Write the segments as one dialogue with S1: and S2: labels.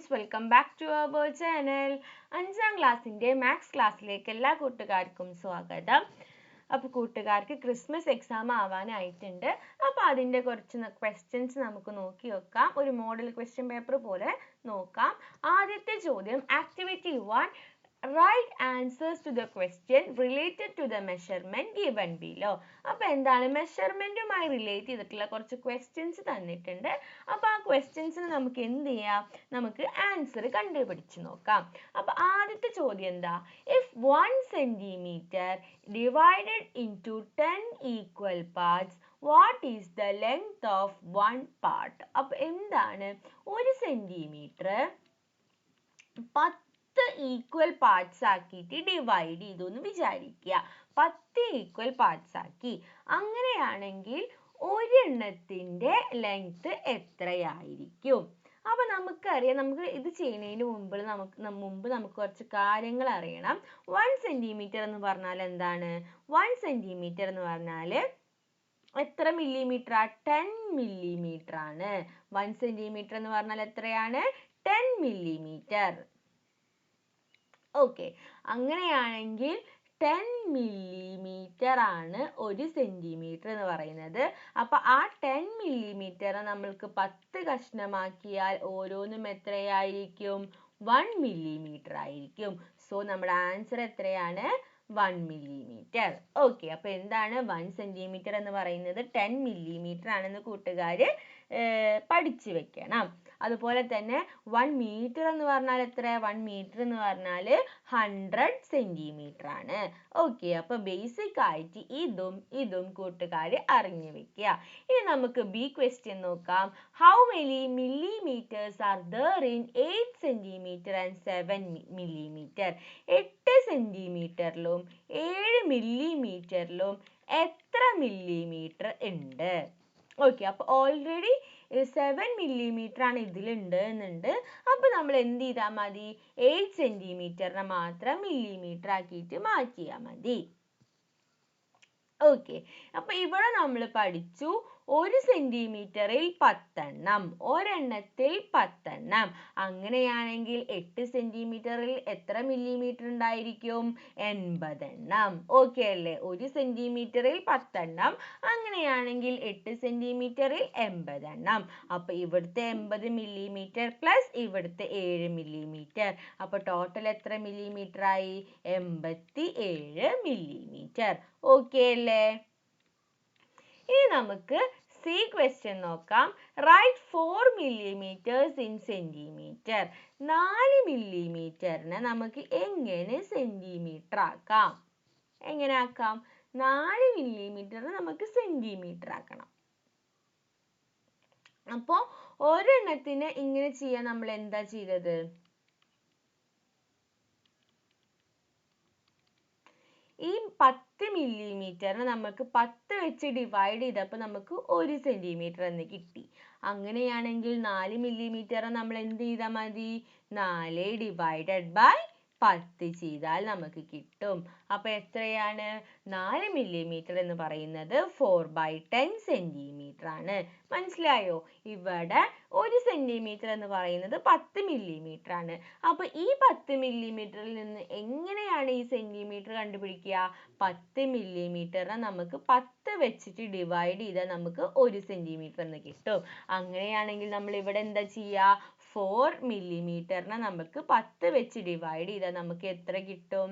S1: Friends, welcome back to our channel. 5ാം ക്ലാസ്സിൻ്റെ maths ക്ലാസ്സിലേക്ക് എല്ലാ കൂട്ടുകാർക്കും സ്വാഗതം. അപ്പോൾ കൂട്ടുകാർക്ക് ക്രിസ്മസ് എക്സാം ആവാനായിട്ടുണ്ട്. അപ്പോൾ അതിൻ്റെ കുറച്ച് ക്വസ്റ്റ്യൻസ് നമുക്ക് നോക്കി വെക്കാം. ഒരു മോഡൽ ക്വസ്റ്റ്യൻ പേപ്പർ പോലെ നോക്കാം. ആദ്യത്തെ ചോദ്യം, activity 1, write answers to the question related to the measurement given below. അപ്പോൾ എന്താണ്, മെഷർമെൻറ്റുമായി റിലേറ്റ് ചെയ്തിട്ടുള്ള കുറച്ച് ക്വസ്റ്റ്യൻസ് തന്നിട്ടുണ്ട്. അപ്പോൾ ആ ക്വസ്റ്റ്യൻസിന് നമുക്ക് എന്ത് ചെയ്യാം, നമുക്ക് ആൻസർ കണ്ടുപിടിച്ച് നോക്കാം. അപ്പോൾ ആദ്യത്തെ ചോദ്യം എന്താ, if 1 centimeter divided into 10 equal parts, what is the length of one part? അപ്പോൾ എന്താണ്, 1 സെന്റിമീറ്റർ 10 ഈക്വൽ പാർട്സ് ആക്കിയിട്ട് ഡിവൈഡ് ചെയ്തു എന്ന് വിചാരിക്കുക. 10 ഈക്വൽ പാർട്സ് ആക്കി. അങ്ങനെയാണെങ്കിൽ ഒരെണ്ണത്തിന്റെ ലെങ്ത് എത്രയായിരിക്കും? അപ്പൊ നമുക്കറിയാം, നമുക്ക് ഇത് ചെയ്യുന്നതിന് മുമ്പ് നമുക്ക് കുറച്ച് കാര്യങ്ങൾ അറിയണം. 1 സെന്റിമീറ്റർ എന്ന് പറഞ്ഞാൽ എന്താണ്? 1 സെന്റിമീറ്റർ എന്ന് പറഞ്ഞാൽ എത്ര മില്ലിമീറ്റർ? 10 മില്ലിമീറ്റർ ആണ്. 1 സെന്റിമീറ്റർ എന്ന് പറഞ്ഞാൽ എത്രയാണ്? 10 മില്ലിമീറ്റർ. ഓക്കെ, അങ്ങനെയാണെങ്കിൽ 10 മില്ലിമീറ്റർ ആണ് 1 സെന്റിമീറ്റർ എന്ന് പറയുന്നത്. അപ്പൊ ആ 10 മില്ലിമീറ്റർ നമ്മൾക്ക് 10 കഷ്ണമാക്കിയാൽ ഓരോന്നും എത്രയായിരിക്കും? 1 മില്ലിമീറ്റർ ആയിരിക്കും. സോ നമ്മുടെ ആൻസർ എത്രയാണ്? 1 മില്ലിമീറ്റർ. ഓക്കെ, അപ്പൊ എന്താണ് 1 സെന്റിമീറ്റർ എന്ന് പറയുന്നത്? 10 മില്ലിമീറ്റർ ആണെന്ന് കൂട്ടുകാർ പഠിച്ചു വെക്കണം. അതുപോലെ തന്നെ 1 മീറ്റർ എന്ന് പറഞ്ഞാൽ എത്ര? 1 മീറ്റർ എന്ന് പറഞ്ഞാൽ 100 സെന്റിമീറ്റർ ആണ്. ഓക്കെ, അപ്പൊ ബേസിക് ആയിട്ട് ഇതും കൂട്ടുകാർ അറിഞ്ഞു വെക്കുക. ഇനി നമുക്ക് ബി ക്വസ്റ്റ്യൻ നോക്കാം. How many millimeters are there in 8 centimeter and 7 millimeter? 8 സെന്റിമീറ്ററിലും 7 മില്ലിമീറ്ററിലും എത്ര മില്ലിമീറ്റർ ഉണ്ട്? ഓക്കെ, അപ്പൊ ഓൾറെഡി 7 മില്ലിമീറ്റർ ആണ് ഇതിലുണ്ട് എന്നുണ്ട്. അപ്പൊ നമ്മൾ എന്ത് ചെയ്താൽ മതി? 8 സെന്റിമീറ്ററിനെ മാത്രം മില്ലിമീറ്റർ ആക്കിയിട്ട് മാറ്റിയാൽ മതി. ഓക്കെ, അപ്പൊ ഇവിടെ നമ്മൾ പഠിച്ചു 1 സെന്റിമീറ്ററിൽ 10 എണ്ണം, ഒരെണ്ണത്തിൽ 10 എണ്ണം. അങ്ങനെയാണെങ്കിൽ 8 സെന്റിമീറ്ററിൽ എത്ര മില്ലിമീറ്റർ ഉണ്ടായിരിക്കും? 80 എണ്ണം. ഓക്കെ അല്ലേ? 1 സെന്റിമീറ്ററിൽ 10 എണ്ണം, അങ്ങനെയാണെങ്കിൽ 8 സെന്റിമീറ്ററിൽ 80 എണ്ണം. അപ്പൊ ഇവിടുത്തെ 80 മില്ലിമീറ്റർ പ്ലസ് ഇവിടുത്തെ 7 മില്ലിമീറ്റർ. അപ്പൊ ടോട്ടൽ എത്ര മില്ലിമീറ്റർ ആയി? 87 മില്ലിമീറ്റർ. ഓക്കെ അല്ലേ? ഇനി നമുക്ക് സി ക്വസ്റ്റ്യൻ നോക്കാം. Right 4 millimeters in centimeter. 4 മില്ലിമീറ്ററിനെ നമുക്ക് എങ്ങനെ സെന്റിമീറ്റർ ആക്കാം? എങ്ങനെ ആക്കാം? 4 മില്ലിമീറ്റർ നമുക്ക് സെന്റിമീറ്റർ ആക്കണം. അപ്പോൾ ഒരെണ്ണത്തിന് ഇങ്ങനെ ചെയ്യാൻ നമ്മൾ എന്താ ചെയ്തത്? ഈ 10 മില്ലിമീറ്ററിന് നമുക്ക് 10 വെച്ച് ഡിവൈഡ് ചെയ്തപ്പോൾ നമുക്ക് 1 സെന്റിമീറ്റർ എന്ന് കിട്ടി. അങ്ങനെയാണെങ്കിൽ 4 മില്ലിമീറ്റർ നമ്മൾ എന്ത് ചെയ്താൽ മതി? 4 ഡിവൈഡഡ് ബൈ 10 ചെയ്താൽ നമുക്ക് കിട്ടും. അപ്പൊ എത്രയാണ്? 4 മില്ലിമീറ്റർ എന്ന് പറയുന്നത് 4/10 സെന്റിമീറ്റർ ആണ്. മനസ്സിലായോ? ഇവിടെ 1 സെന്റിമീറ്റർ എന്ന് പറയുന്നത് 10 മില്ലിമീറ്റർ ആണ്. അപ്പൊ ഈ 10 മില്ലിമീറ്ററിൽ നിന്ന് എങ്ങനെയാണ് ഈ സെന്റിമീറ്റർ കണ്ടുപിടിക്കുക? 10 മില്ലിമീറ്ററിനെ നമുക്ക് 10 വെച്ചിട്ട് ഡിവൈഡ് ചെയ്താൽ നമുക്ക് 1 സെന്റിമീറ്റർ എന്ന് കിട്ടും. അങ്ങനെയാണെങ്കിൽ നമ്മൾ ഇവിടെ എന്താ ചെയ്യുക? 4 മില്ലിമീറ്ററിനെ നമുക്ക് 10 വെച്ച് ഡിവൈഡ് ചെയ്താൽ നമുക്ക് എത്ര കിട്ടും?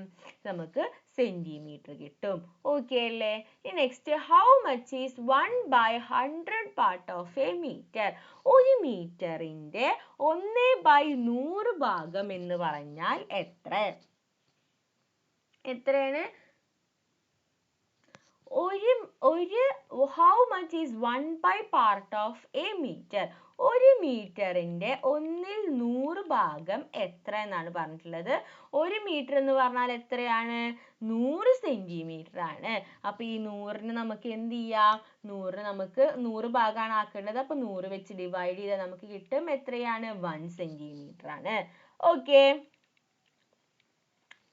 S1: നമുക്ക് സെന്റിമീറ്റർ കിട്ടും. ഓക്കെ അല്ലേ? Next, how much is 1/100 part of a metre? ഒരു മീറ്ററിന്റെ 1/100 ഭാഗം എന്ന് പറഞ്ഞാൽ എത്രയാണ്? How much is 1/100 part of a metre? ഒരു മീറ്ററിന്റെ 1/100 ഭാഗം എത്ര എന്നാണ് പറഞ്ഞിട്ടുള്ളത്. 1 മീറ്റർ എന്ന് പറഞ്ഞാൽ എത്രയാണ്? 100 സെന്റിമീറ്റർ ആണ്. അപ്പൊ ഈ 100ന് നമുക്ക് എന്ത് ചെയ്യാം? 100 നമുക്ക് 100 ഭാഗമാണ് ആക്കേണ്ടത്. അപ്പൊ 100 വെച്ച് ഡിവൈഡ് ചെയ്താൽ നമുക്ക് കിട്ടും എത്രയാണ്? 1 സെന്റിമീറ്റർ ആണ്. ഓക്കെ,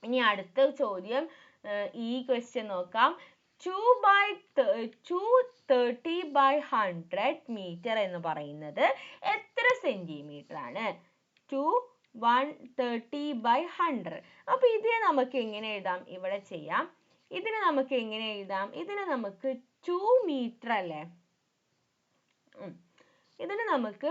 S1: ഇനി അടുത്ത ചോദ്യം, ഈ ക്വസ്റ്റ്യൻ നോക്കാം. 230/100 മീറ്റർ എന്ന് പറയുന്നത് എത്ര സെന്റിമീറ്റർ ആണ്? to 130/100. അപ്പോൾ ഇതിനെ നമുക്ക് എങ്ങനെ എഴുതാം? ഇവിടെ ചെയ്യാം. ഇതിനെ നമുക്ക് എങ്ങനെ എഴുതാം? ഇതിനെ നമുക്ക് 2 മീറ്റർ അല്ലേ? ഇതിനെ നമുക്ക്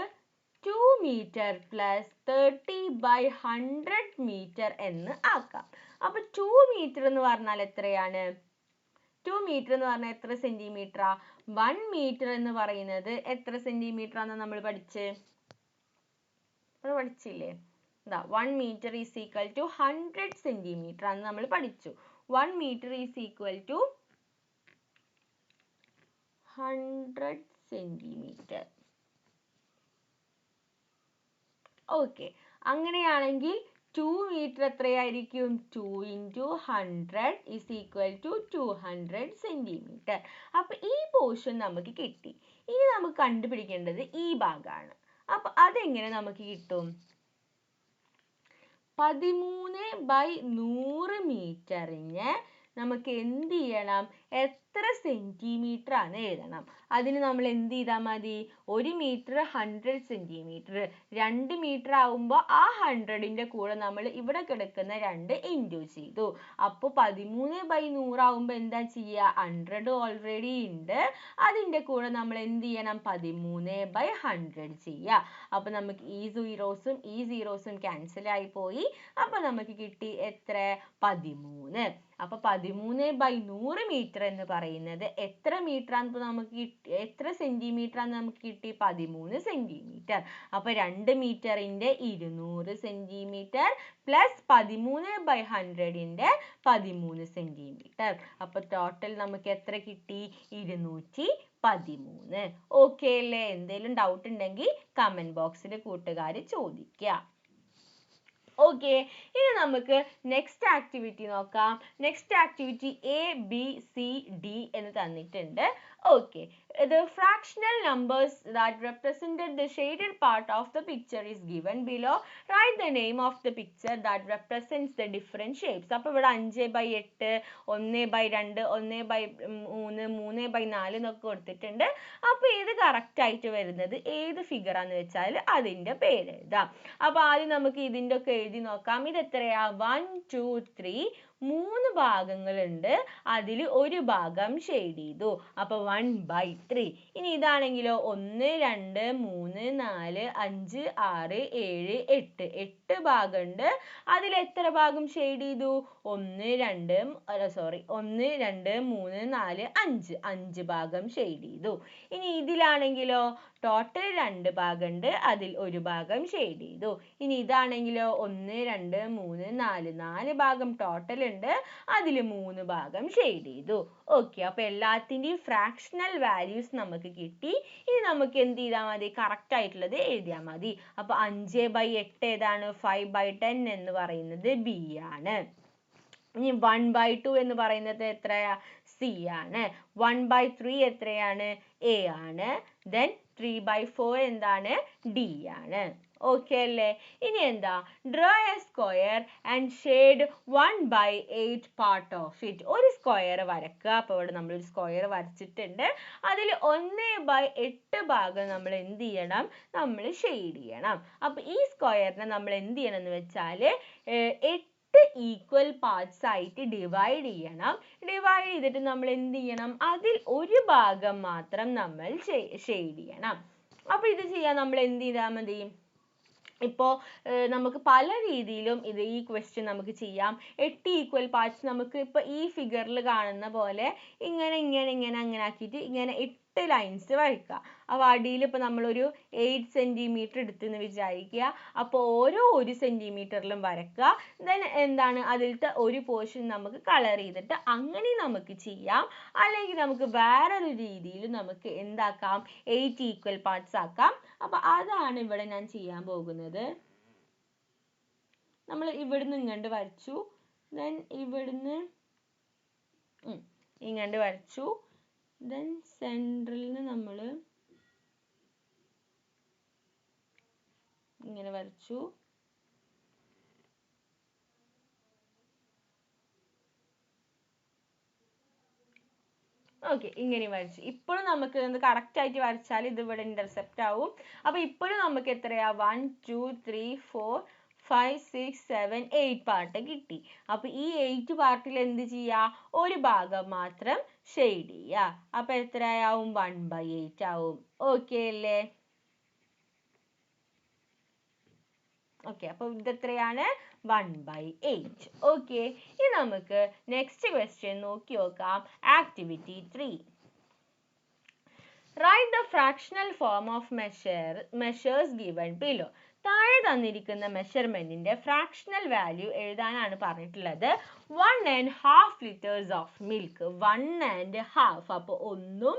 S1: 2 മീറ്റർ പ്ലസ് 30/100 മീറ്റർ എന്ന് ആക്കാം. അപ്പൊ 2 മീറ്റർ എന്ന് പറഞ്ഞാൽ എത്രയാണ്? 2 മീറ്റർ എന്ന് പറഞ്ഞാൽ എത്ര സെന്റിമീറ്ററാ? 1 മീറ്റർ എന്ന് പറയുന്നത് എത്ര സെന്റിമീറ്റർ ആണെന്ന് നമ്മൾ പഠിച്ചില്ലേ? 1 metre is equal to 100 centimetre ആണെന്ന് നമ്മൾ പഠിച്ചു. 1 metre is equal to 100 centimetre. Okay, അങ്ങനെയാണെങ്കിൽ 2 മീറ്റർ എത്രയായിരിക്കും? 2 × 100 ഈസ് ഈക്വൽ ടു 200 സെന്റിമീറ്റർ. അപ്പൊ ഈ പോർഷൻ നമുക്ക് കിട്ടി. ഇനി നമുക്ക് കണ്ടുപിടിക്കേണ്ടത് ഈ ഭാഗമാണ്. അപ്പൊ അതെങ്ങനെ നമുക്ക് കിട്ടും? 13/100 മീറ്ററിന് നമുക്ക് എന്ത് ചെയ്യണം? എത്ര സെന്റിമീറ്റർ ആണ് എഴുതണം. അതിന് നമ്മൾ എന്ത് ചെയ്താൽ മതി? 1 മീറ്റർ 100 സെന്റിമീറ്റർ, 2 മീറ്റർ ആവുമ്പോൾ ആ 100ന്റെ കൂടെ നമ്മൾ ഇവിടെ കിടക്കുന്ന 2 ഇൻറ്റു ചെയ്തു. അപ്പോൾ 13/100 ആവുമ്പോൾ എന്താ ചെയ്യുക? 100 ഓൾറെഡി ഉണ്ട്, അതിൻ്റെ കൂടെ നമ്മൾ എന്ത് ചെയ്യണം? 13/100 ചെയ്യുക. അപ്പോൾ നമുക്ക് ഈ സീറോസും ക്യാൻസൽ ആയി പോയി. അപ്പോൾ നമുക്ക് കിട്ടി എത്ര? 13. അപ്പൊ 13/100 മീറ്റർ എന്ന് പറയുന്നത് എത്ര മീറ്റർ ആണ് നമുക്ക് കിട്ടി? എത്ര സെന്റിമീറ്റർ ആണ് നമുക്ക് കിട്ടി? 13 സെന്റിമീറ്റർ. അപ്പൊ 2 മീറ്ററിന്റെ 200 സെന്റിമീറ്റർ പ്ലസ് 13/100ന്റെ 13 സെന്റിമീറ്റർ. അപ്പൊ ടോട്ടൽ നമുക്ക് എത്ര കിട്ടി? 213. ഓക്കെ അല്ലേ? എന്തെങ്കിലും ഡൗട്ട് ഉണ്ടെങ്കിൽ കമന്റ് ബോക്സിൽ കൂട്ടുകാർ ചോദിക്കുക. ഓക്കെ, ഇനി നമുക്ക് നെക്സ്റ്റ് ആക്ടിവിറ്റി നോക്കാം. നെക്സ്റ്റ് ആക്ടിവിറ്റി ABCD എന്ന് തന്നിട്ടുണ്ട്. Okay, the fractional numbers that represented the shaded part of the picture is given below. Write the name of the picture that represents the different shapes. അപ്പോൾ ഇവിടെ 5/8, 1/2, 1/3, 3/4 എന്നൊക്കെ കൊടുത്തിട്ടുണ്ട്. അപ്പോൾ ഇത് correct ആയിട്ട് വരുന്നത് ഏത് ഫിഗർ ആണെന്ന് വെച്ചാൽ അതിൻ്റെ പേര് എഴുതാം. അപ്പോൾ ആദ്യം നമുക്ക് ഇതിൻ്റെ ഒക്കെ എഴുതി നോക്കാം. ഇത് എത്രയാ? 1 2 3 3 ഭാഗങ്ങളുണ്ട്, അതിൽ ഒരു ഭാഗം ഷെയ്ഡ് ചെയ്തു. അപ്പൊ 1/3. ഇനി ഇതാണെങ്കിലോ 1 2 3 4 5 6 7 8 8 ഭാഗമുണ്ട്, അതിൽ എത്ര ഭാഗം ഷെയ്ഡ് ചെയ്തു? 1 2 3 4 5 5 ഭാഗം ഷെയ്ഡ് ചെയ്തു. ഇനി ഇതിലാണെങ്കിലോ ടോട്ടൽ 2 ഭാഗമുണ്ട്, അതിൽ ഒരു ഭാഗം ഷെയ്ഡ് ചെയ്തു. ഇനി ഇതാണെങ്കിലോ 1 2 3 4 4 ഭാഗം ടോട്ടൽ ഉണ്ട്, അതിൽ 3 ഭാഗം ഷെയ്ഡ് ചെയ്തു. ഓക്കെ, അപ്പൊ എല്ലാത്തിൻ്റെയും ഫ്രാക്ഷണൽ വാല്യൂസ് നമുക്ക് കിട്ടി. ഇനി നമുക്ക് എന്ത് ചെയ്താൽ മതി? കറക്റ്റ് ആയിട്ടുള്ളത് എഴുതിയാൽ മതി. അപ്പൊ 5/8 ഏതാണ്? 5/10 എന്ന് പറയുന്നത് B ആണ്. ഇനി 1/2 എന്ന് പറയുന്നത് എത്രയാ? C ആണ്. 1/3 എത്രയാണ്? A ആണ്. Then 3/4 എന്താണ്? D ആണ്. ഓക്കെ അല്ലേ? ഇനി എന്താ? Draw A square and shade 1/8 part of it. ഒരു സ്ക്വയർ വരക്കുക. അപ്പോൾ ഇവിടെ നമ്മൾ ഒരു സ്ക്വയർ വരച്ചിട്ടുണ്ട്, അതിൽ 1/8 ഭാഗം നമ്മൾ എന്ത് ചെയ്യണം? നമ്മൾ ഷെയ്ഡ് ചെയ്യണം. അപ്പോൾ ഈ സ്ക്വയറിനെ നമ്മൾ എന്ത് ചെയ്യണം എന്ന് വെച്ചാൽ 8 ഈക്വൽ പാർട്സ് ആയിട്ട് ഡിവൈഡ് ചെയ്യണം. ഡിവൈഡ് ചെയ്തിട്ട് നമ്മൾ എന്ത് ചെയ്യണം? അതിൽ ഒരു ഭാഗം മാത്രം നമ്മൾ ഷെയ്ഡ് ചെയ്യണം. അപ്പോൾ ഇത് ചെയ്യാൻ നമ്മൾ എന്ത് ചെയ്താൽ മതി? ഇപ്പോൾ നമുക്ക് പല രീതിയിലും ഈ ക്വസ്റ്റ്യൻ നമുക്ക് ചെയ്യാം. 8 ഈക്വൽ പാർട്സ് നമുക്ക് ഇപ്പോൾ ഈ ഫിഗറിൽ കാണുന്ന പോലെ അങ്ങനെ ആക്കിയിട്ട് ഇങ്ങനെ 8 ലൈൻസ് വരയ്ക്കുക. അപ്പോൾ അടിയിൽ ഇപ്പോൾ നമ്മളൊരു 8 സെൻറ്റിമീറ്റർ എടുത്തെന്ന് വിചാരിക്കുക. അപ്പോൾ ഓരോ 1 സെൻറ്റിമീറ്ററിലും വരയ്ക്കുക. ദെൻ എന്താണ്? അതിലത്തെ ഒരു പോർഷൻ നമുക്ക് കളർ ചെയ്തിട്ട് അങ്ങനെ നമുക്ക് ചെയ്യാം. അല്ലെങ്കിൽ നമുക്ക് വേറൊരു രീതിയിൽ നമുക്ക് എന്താക്കാം? 8 ഈക്വൽ പാർട്സ് ആക്കാം. അപ്പോൾ അതാണ് ഇവിടെ ഞാൻ ചെയ്യാൻ പോകുന്നത്. നമ്മൾ ഇവിടുന്ന് ഇങ്ങോട്ട് വരച്ചു, ദെൻ ഇവിടുന്ന് ഇങ്ങോട്ട് വരച്ചു, ദെൻ സെൻട്രലിൽ നിന്ന് നമ്മൾ ഇങ്ങനെ വരച്ചു. ഓക്കെ, ഇങ്ങനെ വരച്ചു. ഇപ്പോഴും നമുക്ക് ഇത് കറക്റ്റ് ആയിട്ട് വരച്ചാൽ ഇത് ഇവിടെ ഇന്റർസെപ്റ്റ് ആവും. അപ്പൊ ഇപ്പോഴും നമുക്ക് എത്രയാ 1 2 3 4 5 6 7 8 പാർട്ട് കിട്ടി. അപ്പൊ ഈ 8 പാർട്ടിൽ എന്ത് ചെയ്യാ, ഒരു ഭാഗം മാത്രം ഷെയ്ഡ് ചെയ്യാ. അപ്പൊ എത്രയാവും 1/8 ആവും. ഓക്കെ അല്ലേ? ഓക്കെ, അപ്പൊ ഇത് എത്രയാണ് 1/8. ഓക്കെ, ഇനി നമുക്ക് നെക്സ്റ്റ് ക്വസ്റ്റ്യൻ നോക്കി നോക്കാം. Activity 3. Write the fractional form of measures given below. താഴെ തന്നിരിക്കുന്ന മെഷർമെന്റിന്റെ ഫ്രാക്ഷണൽ വാല്യൂ എഴുതാനാണ് പറഞ്ഞിട്ടുള്ളത്. 1.5 liters of milk. 1.5, അപ്പോൾ ഒന്നും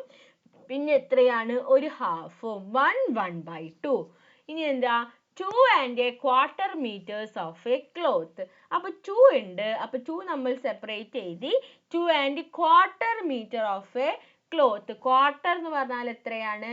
S1: പിന്നെ എത്രയാണ്, ഒരു ഹാഫും. 1/2. ഇനി എന്താ, 2.25 meters of a cloth. അപ്പൊ 2 ഉണ്ട്, അപ്പൊ 2 നമ്മൾ സെപ്പറേറ്റ് എഴുതി. 2.25 meter of a cloth. Quarter എന്ന് പറഞ്ഞാൽ എത്രയാണ്,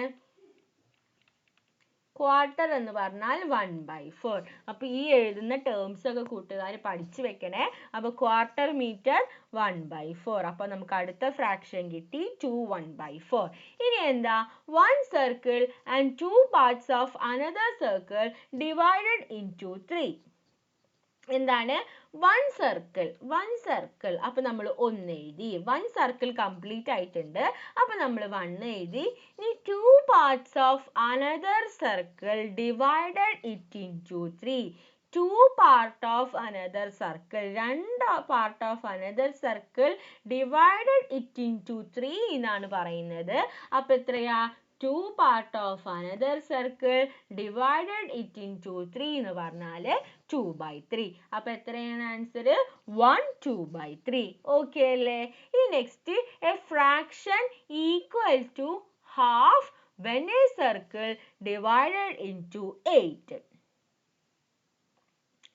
S1: ക്വാർട്ടർ എന്ന് പറഞ്ഞാൽ 1/4. അപ്പൊ ഈ എഴുതുന്ന ടേംസ് ഒക്കെ കൂട്ടുകാർ പഠിച്ചു വെക്കണേ. അപ്പൊ ക്വാർട്ടർ മീറ്റർ 1/4. അപ്പൊ നമുക്ക് അടുത്ത ഫ്രാക്ഷൻ കിട്ടി 2 1/4. ഇനി എന്താ, 1 circle and 2 parts of another circle divided into 3. എന്താണ്, 1 സർക്കിൾ. അപ്പൊ നമ്മൾ 1 എഴുതി. 1 സർക്കിൾ കംപ്ലീറ്റ് ആയിട്ടുണ്ട്. അപ്പൊ നമ്മൾ 1 എഴുതി. ഇനി 2 parts of another circle divided it into 3. 2 part of another circle, 2 part of another circle divided it into 3 എന്നാണ് പറയുന്നത്. അപ്പൊ എത്രയാ, 2 part of another circle divided it into 3 എന്ന് പറഞ്ഞാല് 2/3. അപ്പൊ എത്രയാണ് ആൻസർ, 1 2/3. ഓക്കെ അല്ലേ? ഇനി next, a fraction equal to half when a circle divided into 8.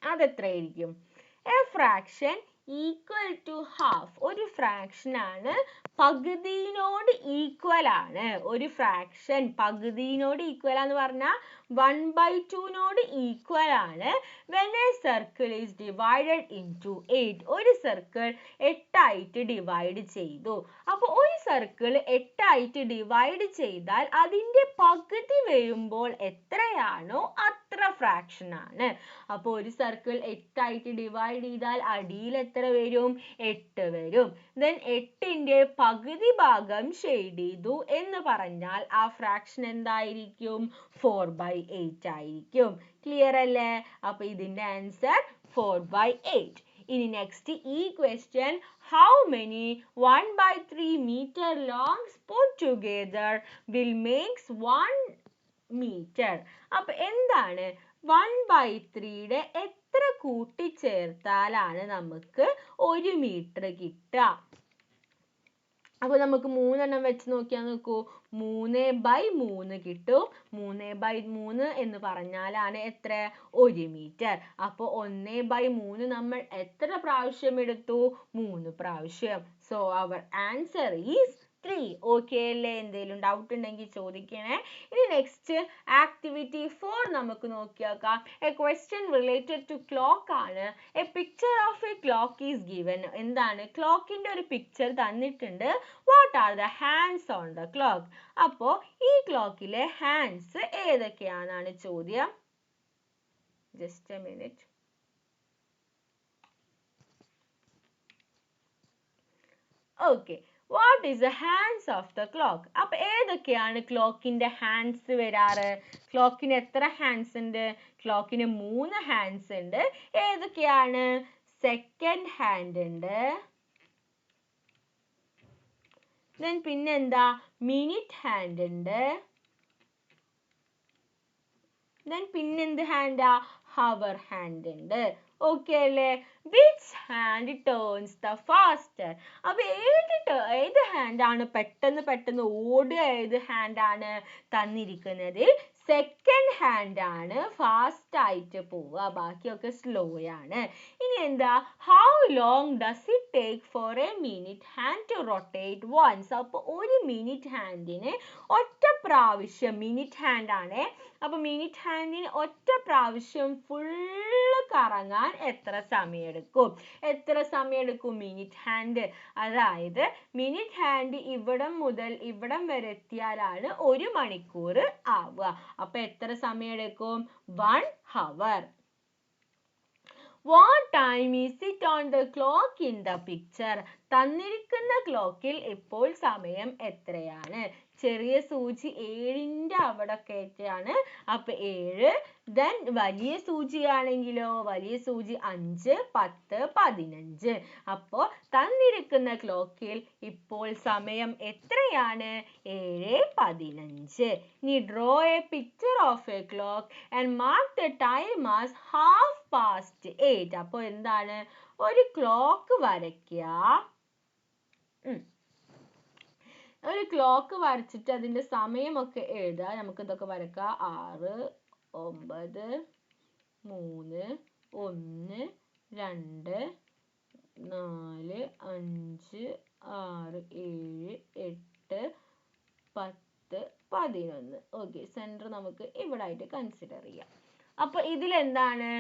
S1: അതെത്രയായിരിക്കും? A fraction equal to half. ഒരു ഫ്രാക്ഷൻ ആണ്, പകുതിയോട് ഈക്വൽ ആണ്. ഒരു ഫ്രാക്ഷൻ പകുതിയോട് ഈക്വൽ എന്ന് പറഞ്ഞാൽ 1/2 ഈക്വൽ ആണ്. when a circle is divided into 8. ഒരു സർക്കിൾ 8 ആയിട്ട് ഡിവൈഡ് ചെയ്തു. അപ്പോൾ ഒരു സർക്കിൾ 8 ആയിട്ട് ഡിവൈഡ് ചെയ്താൽ അതിന്റെ പകുതി വരുമ്പോൾ എത്രയാണോ അത്ര ഫ്രാക്ഷൻ ആണ്. അപ്പോൾ ഒരു സർക്കിൾ 8 ആയിട്ട് ഡിവൈഡ് ചെയ്താൽ അടിയിൽ എത്ര വരും, 8 വരും. then 8ന്റെ പകുതി ഭാഗം ഷെയ്ഡ് ചെയ്തു എന്ന് പറഞ്ഞാൽ ആ ഫ്രാക്ഷൻ എന്തായിരിക്കും, 4/8 ആയിരിക്കും. ക്ലിയർ അല്ലേ? അപ്പൊ ഇതിന്റെ ആൻസർ 4/8. ഇനി നെക്സ്റ്റ് ഈ question, how many 1/3 meter longs put together will makes 1 meter. അപ്പൊ എന്താണ്, 1/3യുടെ എത്ര കൂട്ടിച്ചേർത്താലാണ് നമുക്ക് 1 മീറ്റർ കിട്ടുക? അപ്പൊ നമുക്ക് 3 വെച്ച് നോക്കിയാൽ നോക്കൂ, 3/3 കിട്ടും. 3/3 എന്ന് പറഞ്ഞാലാണ് എത്ര, 1 മീറ്റർ. അപ്പൊ 1/3 നമ്മൾ എത്ര പ്രാവശ്യം എടുത്തു, 3 പ്രാവശ്യം. So our answer is 3. Okay അല്ലേ? എന്തെങ്കിലും ഡൗട്ട് ഉണ്ടെങ്കിൽ ചോദിക്കണേ. ഇനി നെക്സ്റ്റ് ആക്ടിവിറ്റി 4 നമുക്ക് നോക്കിയാക്കാം. A question related to clock ആണ്. A picture of a clock is given. എന്താണ്, ക്ലോക്കിന്റെ ഒരു പിക്ചർ തന്നിട്ടുണ്ട്. What are the hands on the clock. അപ്പോ ഈ ക്ലോക്കിലെ ഹാൻഡ്സ് ഏതൊക്കെയാണെന്നാണ് ചോദ്യം. Just a minute. Okay, what is the hands of the clock. അപ്പൊ ഏതൊക്കെയാണ് ക്ലോക്കിന്റെ ഹാൻഡ്സ് വരാറ്? ക്ലോക്കിന് എത്ര ഹാൻഡ്സ് ഉണ്ട്? ക്ലോക്കിന് 3 ഹാൻഡ്സ് ഉണ്ട്. ഏതൊക്കെയാണ്? സെക്കൻഡ് ഹാൻഡ് ഉണ്ട്, then പിന്നെന്താ, മിനിറ്റ് ഹാൻഡ് ഉണ്ട്, then പിന്നെന്ത് ഹാൻഡാ, ഹവർ ഹാൻഡ് ഉണ്ട്. ഓക്കെ അല്ലേ? Which hand turns the faster. അപ്പൊ ഏത് ഹാൻഡ് ആണ് പെട്ടെന്ന് ഓടുക? ഏത് ഹാൻഡ് ആണ് തന്നിരിക്കുന്നത്? സെക്കൻഡ് ഹാൻഡ് ആണ് ഫാസ്റ്റ് ആയിട്ട് പോവുക, ബാക്കിയൊക്കെ സ്ലോ ആണ്. ഇനി എന്താ, how long does it take for a minute hand to rotate once. അപ്പൊ ഒരു മിനിറ്റ് ഹാൻഡിന് ഒറ്റ പ്രാവശ്യം, മിനിറ്റ് ഹാൻഡ് ആണ്, അപ്പൊ മിനിറ്റ് ഹാൻഡിന് ഒറ്റ പ്രാവശ്യം ഫുള്ള് കറങ്ങാൻ എത്ര സമയമെടുക്കും? എത്ര സമയമെടുക്കും? Minute hand. അതായത് മിനിറ്റ് ഹാൻഡ് ഇവിടം മുതൽ ഇവിടം വരെ എത്തിയാലാണ് 1 മണിക്കൂർ ആവുക. അപ്പൊ എത്ര സമയമെടുക്കും? 1 hour. What time is it on the clock in the picture? തന്നിരിക്കുന്ന ക്ലോക്കിൽ ഇപ്പോൾ സമയം എത്രയാണ്? ചെറിയ സൂചി 7ന്റെ അവിടെ കയറ്റാണ്. അപ്പൊ 7. Then വലിയ സൂചിയാണെങ്കിലോ വലിയ സൂചി 5, 10, 15. അപ്പോ തന്നിരിക്കുന്ന ക്ലോക്കിൽ ഇപ്പോൾ സമയം എത്രയാണ്? 7:15. ഇനി draw a picture of a clock and mark the time as 8:30. അപ്പൊ എന്താണ്? ഒരു ക്ലോക്ക് വരയ്ക്കുക. ഒരു ക്ലോക്ക് വരച്ചിട്ട് അതിന്റെ സമയമൊക്കെ എഴുതുക. നമുക്ക് ഇതൊക്കെ വരക്കാം. 6, 9, 3, 1, 2, 4, 5, 6, 7, 8, 10, 11. ഓക്കെ, സെന്റർ നമുക്ക് ഇവിടെ ആയിട്ട് കൺസിഡർ ചെയ്യാം. അപ്പൊ ഇതിലെന്താണ്?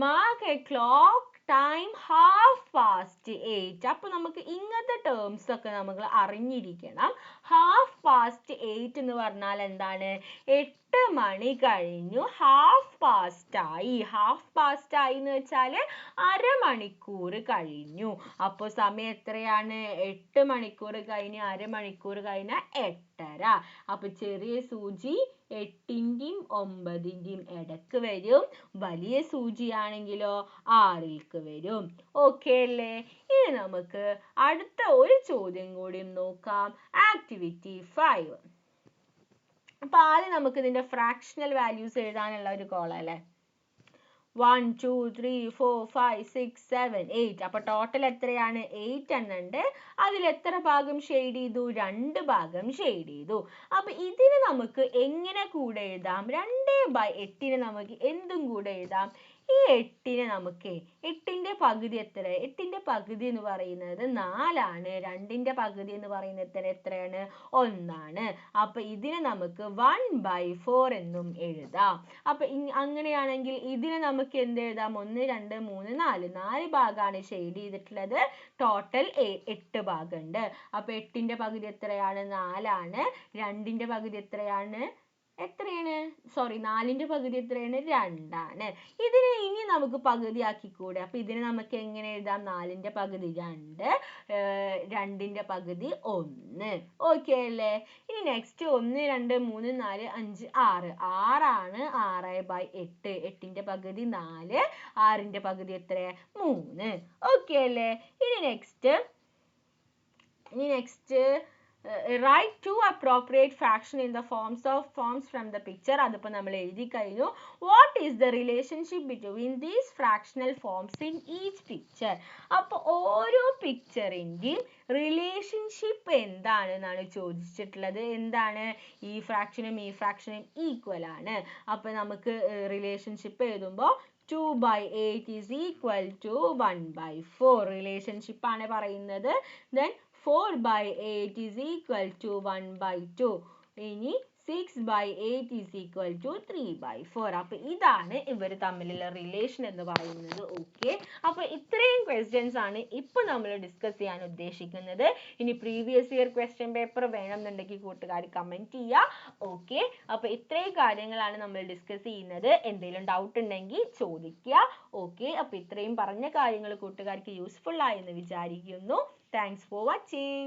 S1: Mark a clock time 8:30. അപ്പൊ നമുക്ക് ഇങ്ങനത്തെ ടേംസ് ഒക്കെ നമ്മൾ അറിഞ്ഞിരിക്കണം. 8:30 എന്ന് പറഞ്ഞാൽ എന്താണ്? 8 മണി കഴിഞ്ഞു, 1/2 ആയി. 1/2 എന്ന് വെച്ചാല് അരമണിക്കൂർ കഴിഞ്ഞു. അപ്പൊ സമയം എത്രയാണ്? 8 മണിക്കൂർ കഴിഞ്ഞ് അരമണിക്കൂർ കഴിഞ്ഞ 8:30. അപ്പൊ ചെറിയ സൂചി 8ന്റെയും 9ന്റെയും ഇടക്ക് വരും. വലിയ സൂചിയാണെങ്കിലോ 6ലേക്ക് വരും. ഓക്കെ അല്ലേ? ഇനി നമുക്ക് അടുത്ത ഒരു ചോദ്യം കൂടി നോക്കാം. ആക്ടിവിറ്റി 5. അപ്പൊ ആദ്യം നമുക്ക് ഇതിന്റെ ഫ്രാക്ഷണൽ വാല്യൂസ് എഴുതാനുള്ള ഒരു കോളം അല്ലേ? 1, 2, 3, 4, 5, 6, 7, 8. അപ്പൊ ടോട്ടൽ എത്രയാണ്? 8 എണ്ണുണ്ട്. അതിൽ എത്ര ഭാഗം ഷെയ്ഡ് ചെയ്തു? 2 ഭാഗം ഷെയ്ഡ് ചെയ്തു. അപ്പൊ ഇതിന് നമുക്ക് എങ്ങനെ കൂടെ എഴുതാം? 2/8 നമുക്ക് എന്തും കൂടെ എഴുതാം. ഈ 8 നമുക്ക് 8ന്റെ പകുതി എത്ര? 8ന്റെ പകുതി എന്ന് പറയുന്നത് 4 ആണ്. 2ന്റെ പകുതി എന്ന് പറയുന്നത് എത്രയാണ്? 1 ആണ്. അപ്പൊ ഇതിനെ നമുക്ക് 1/4 എന്നും എഴുതാം. അപ്പൊ അങ്ങനെയാണെങ്കിൽ ഇതിനെ നമുക്ക് എന്ത് എഴുതാം? 1, 2, 3, 4. 4 ഭാഗമാണ് ഷെയ്ഡ് ചെയ്തിട്ടുള്ളത്. ടോട്ടൽ 8 ഭാഗമുണ്ട്. അപ്പൊ 8ന്റെ പകുതി എത്രയാണ്? 4 ആണ്. 2ന്റെ പകുതി എത്രയാണ്? 4ന്റെ പകുതി എത്രയാണ്? 2 ആണ്. ഇതിനെ ഇനി നമുക്ക് പകുതിയാക്കിക്കൂടെ? അപ്പൊ ഇതിനെ നമുക്ക് എങ്ങനെ എഴുതാം? 4ന്റെ പകുതി 2, 2ന്റെ പകുതി 1. ഓക്കെ അല്ലേ? ഇനി നെക്സ്റ്റ് 1, 2, 3, 4, 5, 6. 6 ആണ്. 6/8. 8ന്റെ പകുതി 4, 6ന്റെ പകുതി എത്ര? 3. ഓക്കെ അല്ലേ? ഇനി next write 2 appropriate fraction in the forms from the picture. അതിപ്പോ നമ്മൾ എഴുതി കഴിഞ്ഞു. What is the relationship between these fractional forms in each picture? അപ്പൊ ഓരോ പിക്ചറിന്റെയും റിലേഷൻഷിപ്പ് എന്താണെന്നാണ് ചോദിച്ചിട്ടുള്ളത്. എന്താണ്? ഈ ഫ്രാക്ഷനും ഈ ഫ്രാക്ഷനും ഈക്വൽ ആണ്. അപ്പൊ നമുക്ക് റിലേഷൻഷിപ്പ് എഴുതുമ്പോൾ 2/8 is equal to 1/4. റിലേഷൻഷിപ്പ് ആണ് പറയുന്നത്. Then 4/8 is equal to 1/2. ഇനി 6/8 is equal to 3/4. അപ്പൊ ഇതാണ് ഇവർ തമ്മിലുള്ള റിലേഷൻ എന്ന് പറയുന്നത്. ഓക്കെ, അപ്പൊ ഇത്രയും ക്വസ്റ്റ്യൻസ് ആണ് ഇപ്പൊ നമ്മൾ ഡിസ്കസ് ചെയ്യാൻ ഉദ്ദേശിക്കുന്നത്. ഇനി പ്രീവിയസ് ഇയർ ക്വസ്റ്റ്യൻ പേപ്പർ വേണമെന്നുണ്ടെങ്കിൽ കൂട്ടുകാർ കമന്റ് ചെയ്യുക. ഓക്കെ, അപ്പൊ ഇത്രയും കാര്യങ്ങളാണ് നമ്മൾ ഡിസ്കസ് ചെയ്യുന്നത്. എന്തെങ്കിലും ഡൗട്ട് ഉണ്ടെങ്കിൽ ചോദിക്കുക. ഓക്കെ, അപ്പൊ ഇത്രയും പറഞ്ഞ കാര്യങ്ങൾ കൂട്ടുകാർക്ക് യൂസ്ഫുൾ ആയെന്ന് വിചാരിക്കുന്നു. Thanks for watching.